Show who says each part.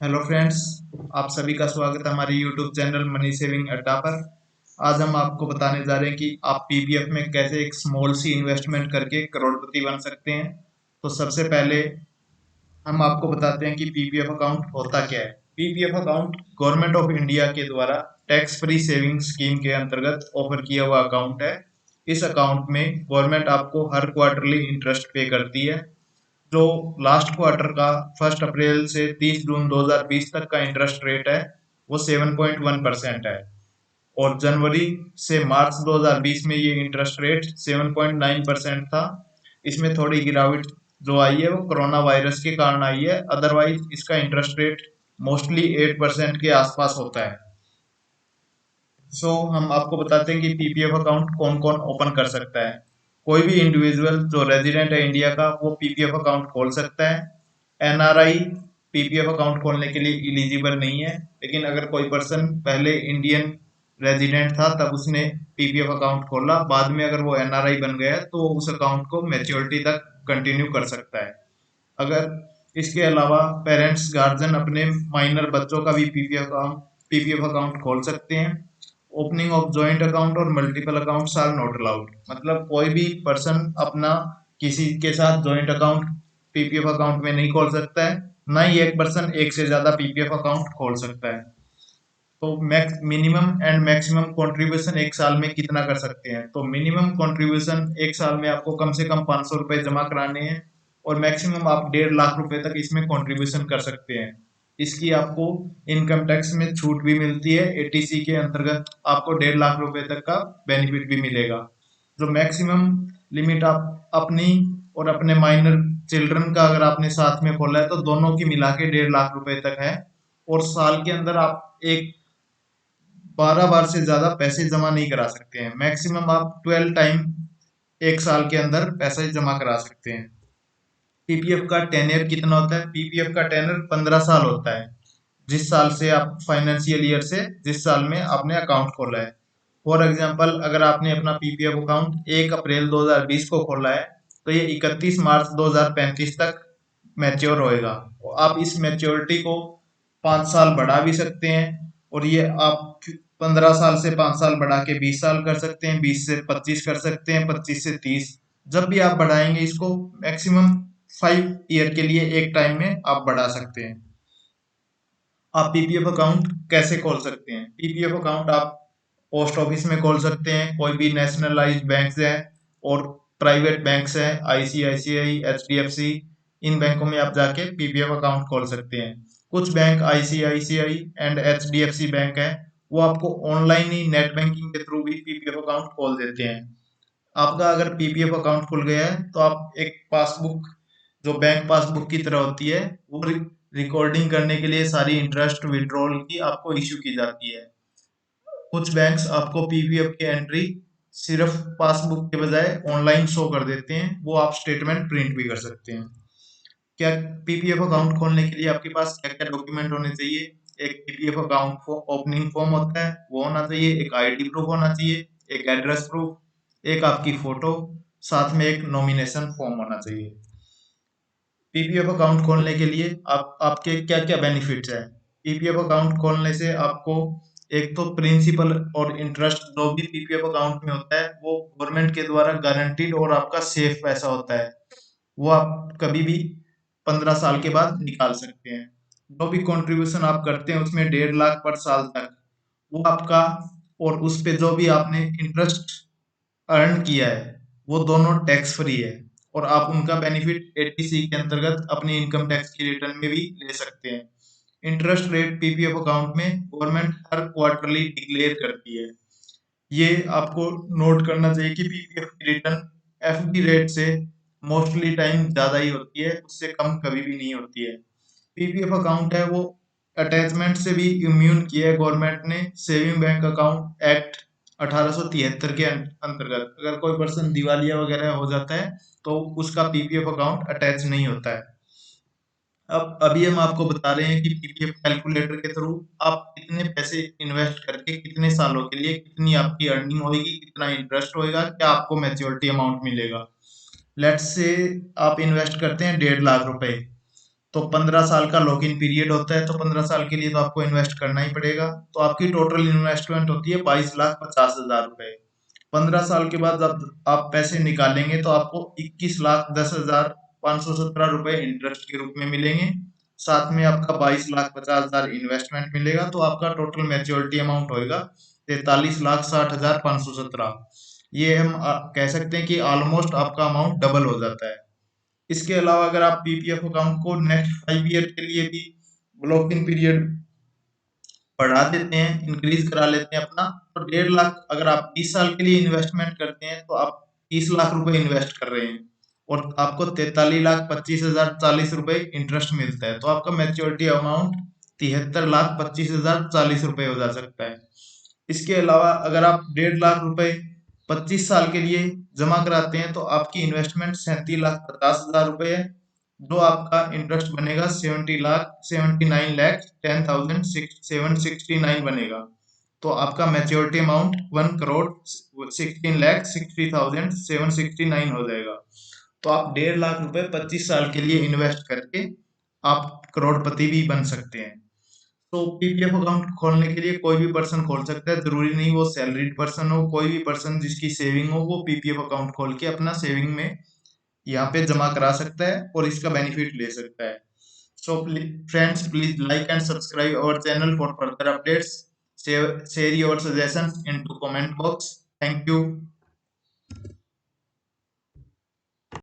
Speaker 1: Hello friends, आप सभी का स्वागत है हमारे यूट्यूब चैनल मनी सेविंग अड्डा पर। आज हम आपको बताने जा रहे हैं कि आप पीपीएफ में कैसे एक स्मॉल सी इन्वेस्टमेंट करके करोड़पति बन सकते हैं। तो सबसे पहले हम आपको बताते हैं कि पीपीएफ अकाउंट होता क्या है। PPF account government of India के द्वारा टैक्स फ्री सेविंग स्कीम के अंतर्गत ऑफर किया हुआ अकाउंट है। इस अकाउंट में गवर्नमेंट आपको हर क्वार्टरली इंटरेस्ट पे करती है। जो लास्ट क्वार्टर का 1 अप्रैल से 30 जून 2020 तक का इंटरेस्ट रेट है वो 7.1% है। और जनवरी से मार्च 2020 में ये इंटरेस्ट रेट 7.9% था। इसमें थोड़ी गिरावट जो आई है वो कोरोना वायरस के कारण आई है, अदरवाइज इसका इंटरेस्ट रेट मोस्टली 8% के आसपास होता है। हम आपको बताते हैं कि पीपीएफ अकाउंट कौन कौन ओपन कर सकता है। कोई भी इंडिविजुअल जो रेजिडेंट है इंडिया का वो पीपीएफ अकाउंट खोल सकता है। एनआरआई पीपीएफ अकाउंट खोलने के लिए इलिजिबल नहीं है, लेकिन अगर कोई पर्सन पहले इंडियन रेजिडेंट था तब उसने पीपीएफ अकाउंट खोला, बाद में अगर वो एनआरआई बन गया है तो उस अकाउंट को मैच्योरिटी तक कंटिन्यू कर सकता है। अगर इसके अलावा पेरेंट्स गार्जियन अपने माइनर बच्चों का भी पीपीएफ अकाउंट खोल सकते हैं। ओपनिंग ऑफ जॉइंट अकाउंट और multiple accounts are not allowed, मतलब कोई भी पर्सन अपना किसी के साथ जॉइंट अकाउंट पीपीएफ अकाउंट में नहीं खोल सकता है। ना ही एक पर्सन एक से ज्यादा पीपीएफ अकाउंट खोल सकता है। तो max minimum and maximum contribution एक साल में कितना कर सकते हैं, तो मिनिमम कंट्रीब्यूशन एक साल में आपको कम से कम 500 रुपए जमा कराने हैं। और मैक्सिमम आप 1.5 लाख रुपए तक इसमें कंट्रीब्यूशन कर सकते हैं। इसकी आपको इनकम टैक्स में छूट भी मिलती है, एटीसी के अंतर्गत आपको 1.5 लाख रुपए तक का बेनिफिट भी मिलेगा। जो मैक्सिमम लिमिट आप अपनी और अपने माइनर चिल्ड्रन का अगर आपने साथ में खोला है तो दोनों की मिला के 1.5 लाख रुपए तक है। और साल के अंदर आप एक 12 बार से ज्यादा पैसे जमा नहीं करा सकते हैं। मैक्सिमम आप 12 टाइम एक साल के अंदर पैसे जमा करा सकते हैं। पीपीएफ का टेन्योर कितना होता है? पीपीएफ का टेन्योर 15 साल होता है। जिस साल से आप फाइनेंशियल ईयर से जिस साल में आपने अकाउंट खोला है। फॉर एग्जाम्पल, अगर आपने अपना पीपीएफ अकाउंट 1 अप्रैल 2020 को खोला है तो ये 31 मार्च 2035 तक मैच्योर होएगा। आप इस मैच्योरिटी को 5 साल बढ़ा भी सकते हैं। और ये आप 15 साल से 5 साल बढ़ा के 20 साल कर सकते हैं, 20 से 25 कर सकते हैं, 25 से 30। जब भी आप बढ़ाएंगे इसको मैक्सिमम 5 ईयर के लिए एक टाइम में आप बढ़ा सकते हैं। आप पीपीएफ अकाउंट कैसे खोल सकते हैं? पीपीएफ अकाउंट आप पोस्ट ऑफिस में खोल सकते हैं, कोई भी नेशनलाइज्ड बैंक्स हैं और प्राइवेट बैंक्स हैं, आईसीआईसीआई, एचडीएफसी, इन बैंकों में आप जाके पीपीएफ अकाउंट खोल सकते हैं। कुछ bank ICICI and HDFC bank है, वो आपको ऑनलाइन ही नेट बैंकिंग के थ्रू भी पीपीएफ अकाउंट खोल देते हैं। आपका अगर पीपीएफ अकाउंट खुल गया है तो आप एक पासबुक जो बैंक पासबुक की तरह होती है वो रिकॉर्डिंग करने के लिए सारी इंटरेस्ट विड्रॉल की आपको इश्यू की जाती है। कुछ बैंक्स आपको पीपीएफ की एंट्री सिर्फ पासबुक के बजाय ऑनलाइन शो कर देते हैं, वो आप स्टेटमेंट प्रिंट भी कर सकते हैं। क्या पीपीएफ अकाउंट खोलने के लिए आपके पास क्या क्या डॉक्यूमेंट होने चाहिए? एक पीपीएफ अकाउंट ओपनिंग फॉर्म होता है वो होना चाहिए, एक आईडी प्रूफ होना चाहिए, एक एड्रेस प्रूफ, एक आपकी फोटो, साथ में एक नॉमिनेशन फॉर्म होना चाहिए। पीपीएफ अकाउंट खोलने के लिए आप आपके क्या क्या बेनिफिट्स हैं? पीपीएफ अकाउंट खोलने से आपको एक तो प्रिंसिपल और इंटरेस्ट जो भी पीपीएफ अकाउंट में होता है वो गवर्नमेंट के द्वारा गारंटीड और आपका सेफ पैसा होता है। वो आप कभी भी 15 साल के बाद निकाल सकते हैं। जो भी कंट्रीब्यूशन आप करते हैं उसमें 1.5 लाख पर साल तक वो आपका, और उस पे जो भी आपने इंटरेस्ट अर्न किया है वो दोनों टैक्स फ्री है। और आप उनका बेनिफिट एटीसी के अंतर्गत अपनी इनकम टैक्स की रिटर्न में भी ले सकते हैं। इंटरेस्ट रेट पीपीएफ अकाउंट में गवर्नमेंट हर क्वार्टरली डिक्लेयर करती है। ये आपको नोट करना चाहिए कि पीपीएफ की रिटर्न एफडी रेट से मोस्टली टाइम ज्यादा ही होती है, उससे कम कभी भी नहीं होती है। पीपीएफ अकाउंट है वो अटैचमेंट से भी इम्यून किया है गवर्नमेंट ने सेविंग बैंक अकाउंट एक्ट 1873 के अंतर्गत। अगर कोई पर्सन दिवालिया वगैरह हो जाता है तो उसका पीपीएफ अकाउंट अटैच नहीं होता है। अब अभी हम आपको बता रहे हैं कि पीपीएफ कैलकुलेटर के थ्रू आप कितने पैसे इन्वेस्ट करके कितने सालों के लिए कितनी आपकी अर्निंग होगी, कितना इंटरेस्ट होएगा, क्या आपको मैच्योरिटी अमाउंट मिलेगा। लेट्स से आप इन्वेस्ट करते हैं 1.5 लाख रुपए, तो 15 साल का लॉक इन पीरियड होता है, तो 15 साल के लिए तो आपको इन्वेस्ट करना ही पड़ेगा। तो आपकी टोटल इन्वेस्टमेंट होती है 22,50,000 रुपए। 15 साल के बाद जब आप पैसे निकालेंगे तो आपको 21,10,517 रुपए इंटरेस्ट के रूप में मिलेंगे। साथ में आपका 22,50,000 इन्वेस्टमेंट मिलेगा, तो आपका टोटल मैच्योरिटी अमाउंट होएगा 43,60,517। ये हम कह सकते हैं कि ऑलमोस्ट आपका अमाउंट डबल हो जाता है। इसके अलावा अगर आप पीपीएफ अकाउंट को नेक्स्ट 5 ईयर के लिए भी ब्लॉकिंग पीरियड बढ़ा देते हैं, इंक्रीज करा लेते हैं अपना, तो 1.5 लाख अगर आप 20 साल के लिए इन्वेस्टमेंट करते हैं तो आप 30 लाख रुपए इन्वेस्ट कर रहे हैं और आपको 43,25,040 रुपए इंटरेस्ट मिलता है, तो आपका मैच्योरिटी अमाउंट 73,25,040 रुपए हो जा सकता है। इसके अलावा अगर आप 1.5 लाख रुपए 25 साल के लिए जमा कराते हैं तो आपकी इन्वेस्टमेंट 37,50,000 रुपए है, जो आपका इंटरेस्ट बनेगा 79,10,769 बनेगा। तो आपका मैच्योरिटी अमाउंट 1,16,60,769 हो जाएगा। तो आप 1.5 लाख रुपए 25 साल के लिए इन्वेस्ट करके आप करोड़पति भी बन सकते हैं। तो पीपीएफ अकाउंट खोलने के लिए कोई भी पर्सन खोल सकता है, जरूरी नहीं वो सैलरीड पर्सन हो, कोई भी पर्सन जिसकी सेविंग हो वो पीपीएफ अकाउंट खोल के अपना सेविंग में यहाँ पे जमा करा सकता है और इसका बेनिफिट ले सकता है। So friends, please like and subscribe our channel for further updates. Share your suggestions into comment box. Thank you.